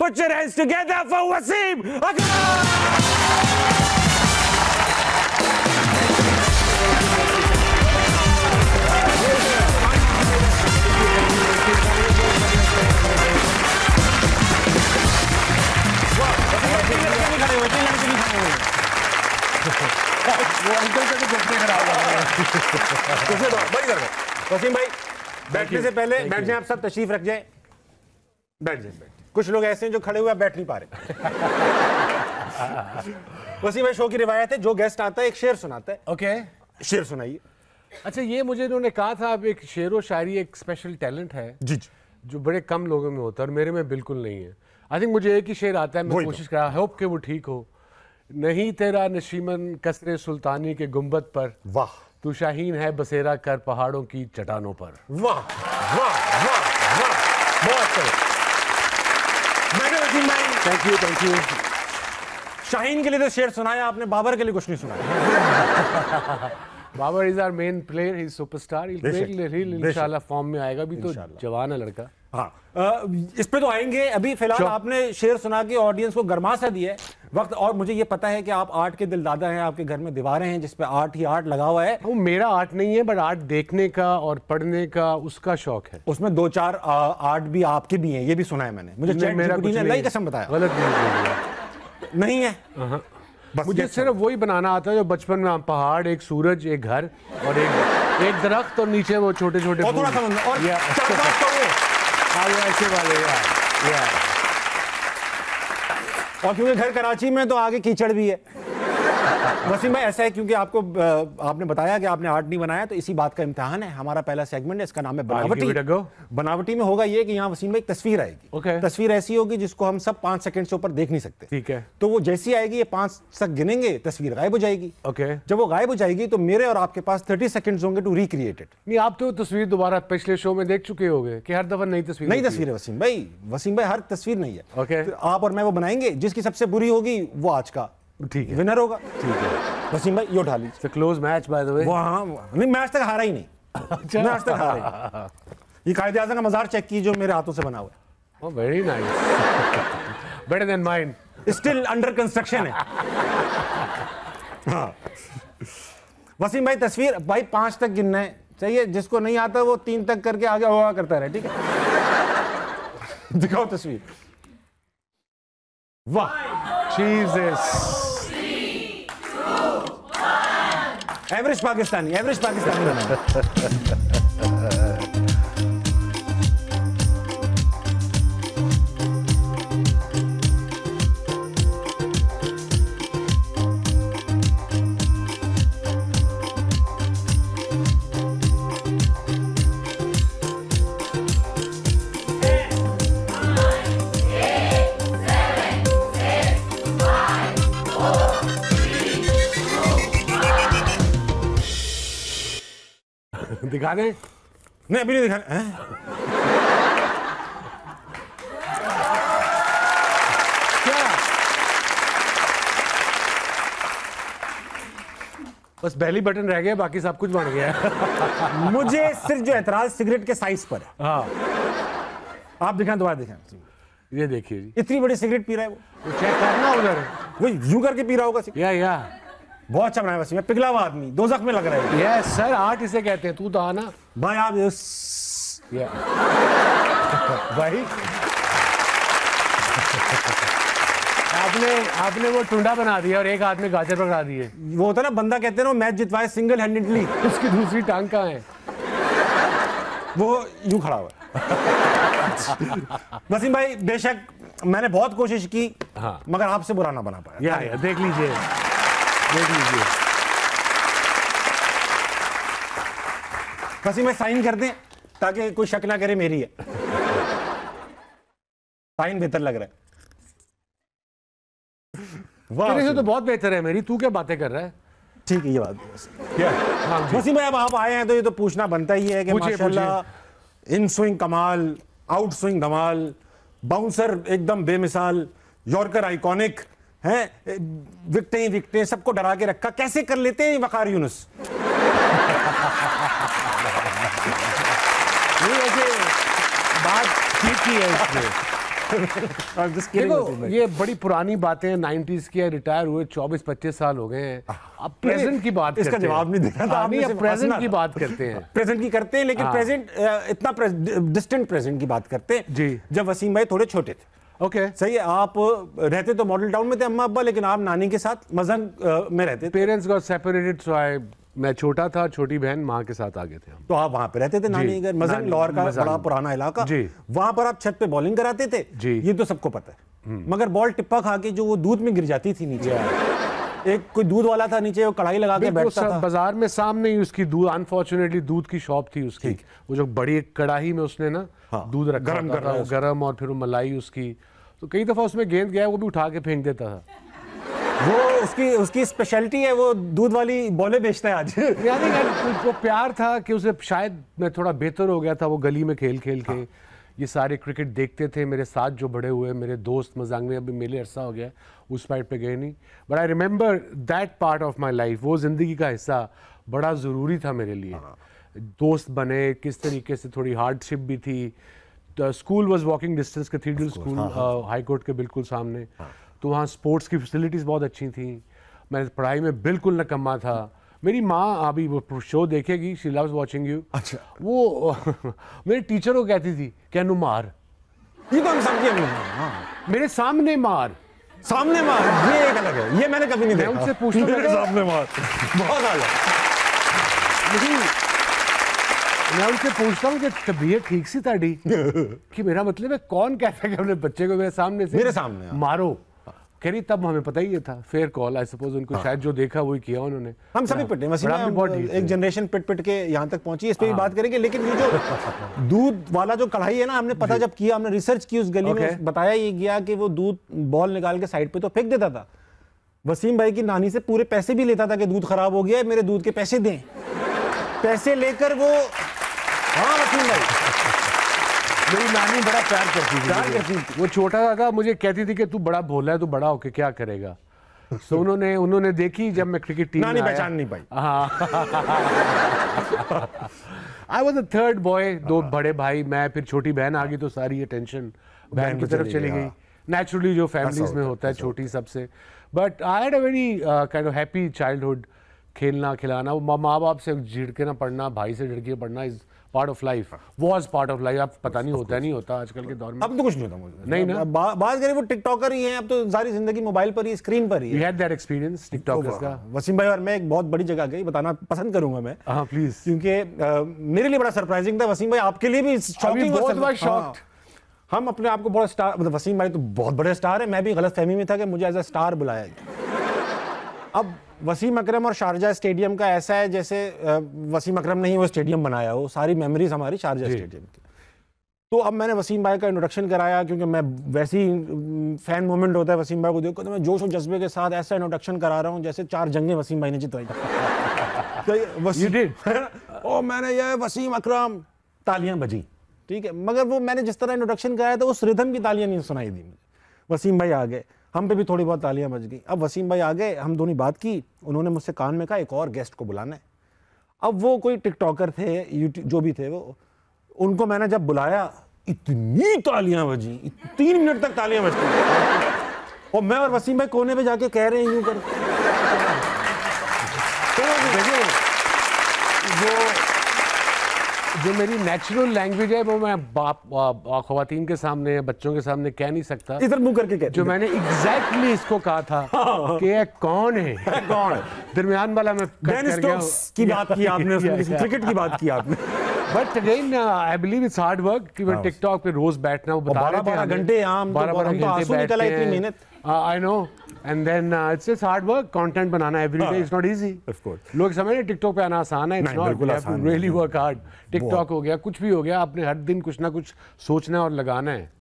Put your hands together for Wasim Akram! वो uncle का तो घुटने खराब हो रहा है। वसीम भाई बैठने से पहले बैठ जाएं, आप सब तशरीफ रख जाएं, बैठ जाएं। कुछ लोग ऐसे हैं जो खड़े हुए बैठ नहीं पा रहे। वसीम भाई, शो की रिवायत है, जो गेस्ट आता है एक शेर सुनाता है। ओके, शेर सुनाइए। अच्छा, ये मुझे इन्होंने कहा था, अब एक शेर व शायरी एक स्पेशल टैलेंट है जी जी, जो बड़े कम लोगों में होता है और मेरे में बिल्कुल नहीं है। आई थिंक मुझे एक ही शेर आता है, मैं कोशिश कर रहा होप कि वो ठीक हो। नहीं तेरा नशीमन कसरे सुल्तानी के गुंबद पर, वाह, तू शाहीन है बसेरा कर पहाड़ों की चट्टानों पर। वाह वाह वाह वाह, बहुत अच्छा। वसीम भाई, थैंक यू। शाहीन के लिए तो शेर सुनाया आपने, बाबर के लिए कुछ नहीं सुनाया। Babar is our main player, he is superstar, इंशाल्लाह फॉर्म में आएगा, भी तो जवान है लड़का। हाँ, इस पे तो आएंगे। अभी फिलहाल आपने शेर सुना के ऑडियंस को गरमा सा दिया है वक्त, और मुझे ये पता है कि आप आर्ट के दिलदादा हैं, आपके घर में दीवारें हैं जिस पे आर्ट ही आर्ट लगा हुआ है। वो मेरा आर्ट नहीं है, बट आर्ट देखने का और पढ़ने का उसका शौक है। उसमें 2-4 आर्ट भी आपके भी हैं, ये भी सुना है मैंने। मुझे ChatGPT ने अल्लाह की कसम बताया, गलत नहीं है। बस मुझे सिर्फ वही बनाना आता है जो बचपन में हम, पहाड़, एक सूरज, एक घर और एक दरख्त और नीचे वो छोटे छोटे और थोड़ा समझना और ऐसे वाले और क्योंकि घर कराची में तो आगे कीचड़ भी है। वसीम भाई, ऐसा है क्योंकि आपको आपने बताया कि आपने आर्ट नहीं बनाया, तो इसी बात का इम्तिहान है। हमारा पहला सेगमेंट है, इसका नाम है बनावटी। बनावटी में होगा ये कि यहाँ वसीम भाई एक तस्वीर आएगी। तस्वीर ऐसी होगी जिसको हम सब 5 सेकंड से ऊपर देख नहीं सकते। ठीक है। तो वो जैसी आएगी, ये 5 तक गिनेंगे, तस्वीर गायब हो जाएगी। ओके। जब वो गायब हो जाएगी तो मेरे और आपके पास 30 सेकंड्स होंगे टू रिक्रिएट इट। नहीं, आप तो तस्वीर दोबारा पिछले शो में देख चुके होंगे कि हर दफा नई तस्वीर है वसीम भाई। वसीम भाई, हर तस्वीर नहीं है। ओके। आप और मैं वो बनाएंगे, जिसकी सबसे बुरी होगी वो आज का ठीक है विनर होगा। ठीक है वसीम भाई, ये उठा लीजिए। Close match by the way. हाँ, नहीं मैं आज तक हारा ही नहीं। मैं आज तक हारा ही। ये कायदे आज़म का मज़ार चेक की जो मेरे हाथों से बना हुआ है। Oh, very nice, better than mine. Still under construction है। हाँ वसीम भाई, तस्वीर भाई 5 तक गिनना है, चाहिए जिसको नहीं आता वो 3 तक करके आगे हुआ करता रहे। ठीक है, दिखाओ तस्वीर। वाह, एवरेज पाकिस्तानी बना। दिखा दे। नहीं, अभी नहीं दिखाना। क्या? बस बेली बटन रह गया, बाकी सब कुछ बन गया। मुझे सिर्फ जो एतराज सिगरेट के साइज पर है। हाँ, आप दिखाएं, दोबारा दिखाएं। ये देखिए जी, इतनी बड़ी सिगरेट पी रहा है वो चेक करना उधर, वो यूं करके पी रहा होगा। या बहुत अच्छा बनाया वसीम, पिघला हुआ आदमी, दोज़ख में लग रहा है। यस सर, आर्ट इसे कहते हैं। तू तो आना भाई, आप भाई आपने वो टुंडा बना दिया और एक हाथ में गाजर पकड़ा दिए। वो होता ना, बंदा कहते हैं ना मैच जितवाए सिंगल हैंडेडली, उसकी दूसरी टांग कहाँ है? वो यूं खड़ा हुआ। वसीम भाई, बेशक मैंने बहुत कोशिश की, हाँ, मगर आपसे बुरा ना बना पाया। या देख लीजिए। वसीम भाई, साइन कर दें ताकि कोई शक ना करे मेरी है। साइन बेहतर लग रहा है। तेरे से तो बहुत बेहतर है मेरी, तू क्या बातें कर रहा है? ठीक है, ये बात क्या वसीम भाई, अब आप आए हैं तो ये तो पूछना बनता ही है कि माशाल्लाह इन स्विंग कमाल, आउट स्विंग धमाल, बाउंसर एकदम बेमिसाल, यॉर्कर आइकॉनिक हैं, विकटें सबको डरा के रखा। कैसे कर लेते हैं वकार यूनुस? नहीं, ऐसे बात ठीक ही है इसमें। देखो ये बड़ी पुरानी बातें हैं, 90s की है, रिटायर हुए 24-25 साल हो गए हैं, अब प्रेजेंट की बात इसका जवाब नहीं देना था आपने, अब प्रेजेंट की बात करते हैं। प्रेजेंट की करते हैं, लेकिन प्रेजेंट इतना डिस्टेंट प्रेजेंट की बात करते हैं जी, जब वसीम भाई थोड़े छोटे थे। ओके सही है, आप रहते तो मॉडल टाउन में थे अम्मा अब्बा, लेकिन आप नानी के साथ मजहंग में रहते थे। पेरेंट्स गॉट सेपरेटेड, सो आई, मैं छोटा था, छोटी बहन माँ के साथ आ गए थे हम। तो आप वहां पे रहते थे नानी के घर, मजहंग लाहौर का बड़ा पुराना इलाका जी, वहां पर आप छत पे बॉलिंग कराते थे जी, ये तो सबको पता है। मगर बॉल टिप्पा खा के जो वो दूध में गिर जाती थी नीचे, एक कोई दूध वाला था नीचे, वो कढ़ाई लगा के बैठता था बाजार में, सामने ही उसकी दूध, अनफॉर्चुनेटली दूध की शॉप थी उसकी, वो जो बड़ी कढ़ाई में उसने ना दूध रखा गरम कर था, गरम, और फिर वो मलाई उसकी, तो कई दफा उसमें गेंद गया वो भी उठा के फेंक देता था। वो उसकी स्पेशलिटी है, वो दूध वाली बॉलें बेचता है आज। यानी वो प्यार था कि उसे, शायद मैं थोड़ा बेहतर हो गया था वो गली में खेल खेल के, ये सारे क्रिकेट देखते थे मेरे साथ जो बड़े हुए, मेरे दोस्त मजाक में, अभी मेरे अरसा हो गया उस साइड पे गए नहीं, but I remember that part of my life, वो जिंदगी का हिस्सा बड़ा ज़रूरी था मेरे लिए। दोस्त बने किस तरीके से, थोड़ी हार्डशिप भी थी, school was walking distance, cathedral school high court के बिल्कुल सामने, तो वहाँ स्पोर्ट्स की फैसिलिटीज़ बहुत अच्छी थी, मैं पढ़ाई में बिल्कुल नकम्मा था। मेरी माँ अभी वो शो देखेगी, शी लव्स वाचिंग यू। अच्छा, वो मेरी टीचर को कहती थी क्या नु मार, ये तो हम समझे, मेरे सामने मार, सामने मार, ये एक अलग है, ये मैंने कभी नहीं देखा। उनसे पूछता मेरे सामने मार, बहुत अलग। मैं उनसे पूछता हूँ कि तबीयत ठीक सी ताड़ी कि मेरा मतलब है कौन कहता है कि अपने बच्चे को मेरे सामने मारो, कह रही तब हमें पता ही ये था, फेयर कॉल आई सपोज, उनको शायद जो देखा वही किया उन्होंने। हम सभी पिटे, एक जनरेशन पिट पिट के यहाँ तक पहुंची, इस पे भी बात करेंगे। लेकिन ये जो दूध वाला जो कढ़ाई है ना, हमने पता जब किया, हमने रिसर्च की उस गली में, बताया ये गया कि वो दूध बॉल निकाल के साइड पे तो फेंक देता था। वसीम भाई की नानी से पूरे पैसे भी लेता था कि दूध खराब हो गया, मेरे दूध के पैसे दें। पैसे लेकर वो, हाँ वसीम भाई, मेरी नानी बड़ा प्यार करती थी। वो छोटा था, मुझे कहती थी कि तू बड़ा भोला है, तू बड़ा होके क्या करेगा। तो उन्होंने देखी जब मैं क्रिकेट टीम में आया, पहचान नहीं पाई। I was the third boy, दो बड़े भाई, मैं, फिर छोटी बहन आ गई तो सारी अटेंशन बहन की तरफ चली गई, नेचुरली जो फैमिलीज में होता है, छोटी सबसे। But I had a very kind of happy childhood, खेलना खिलाना, माँ बाप से झिड़ के ना पढ़ना, भाई से झिड़ के पढ़ना is part of life, was part of life. अब पता नहीं होता, नहीं होता आजकल के दौर में, अब तो कुछ नहीं होता मुझे, नहीं ना। बात करें वो टिकटॉकर ही हैं, अब तो सारी जिंदगी मोबाइल पर ही, स्क्रीन पर ही। We had that experience TikTokers का। वसीम भाई और मैं एक बहुत बड़ी जगह गई, बताना पसंद करूंगा मैं। हाँ प्लीज, क्योंकि मेरे लिए बड़ा सरप्राइजिंग था, वसीम भाई आपके लिए भी शॉकिंग, बहुत शॉक्ड। हम अपने आप को बहुत स्टार, मतलब वसीम भाई तो बहुत बड़े स्टार है, मैं भी गलत फहमी में था कि मुझे एज अ स्टार बुलाया गया। अब वसीम अकरम और शारजा स्टेडियम का ऐसा है जैसे वसीम अकरम ने ही वो स्टेडियम बनाया हो, सारी मेमोरीज हमारी शारजा स्टेडियम की। तो अब मैंने वसीम भाई का इंट्रोडक्शन कराया, क्योंकि मैं वैसे ही फैन मोमेंट होता है वसीम भाई को देखो, तो मैं जोश और जज्बे के साथ ऐसा इंट्रोडक्शन करा रहा हूँ जैसे 4 जंगें वसीम भाई ने जितवाई। और मैंने ये वसीम अकरम, तालियां बजी, ठीक है, मगर वो मैंने जिस तरह इंट्रोडक्शन कराया था उस रिदम की तालियां नहीं सुनाई दी मुझे। वसीम भाई आ गए, हम पे भी थोड़ी बहुत तालियां बज गई। अब वसीम भाई आ गए, हम दोनों बात की, उन्होंने मुझसे कान में कहा एक और गेस्ट को बुलाना है। अब वो कोई टिकटॉकर थे, यूट्यूब जो भी थे वो, उनको मैंने जब बुलाया इतनी तालियां बजी, 3 मिनट तक तालियां बजती, और मैं और वसीम भाई कोने पे जाके कह रहे हैं यूं कर। वो जो मेरी नेचुरल लैंग्वेज है वो मैं ख्वातीन के सामने, बच्चों के सामने कह नहीं सकता, इधर मुंह करके कहते, जो मैंने एग्जैक्टली इसको कहा था कि ये कौन है, कौन है, दरमियान वाला मैं डेन स्टोक्स की बात की आपने, क्रिकेट की बात की आपने। But again I believe it's hard work कि मैं टिकटॉक पे रोज बैठना, वो बता रहे थे 12 घंटे, 12 घंटे, I know, and then it's hard work, content बनाना every day is not easy. Of course लोग समझ रहे टिकटॉक पे आना आसान है, it's not, you have to really work hard. TikTok हो गया, कुछ भी हो गया, आपने हर दिन कुछ ना कुछ सोचना और लगाना है।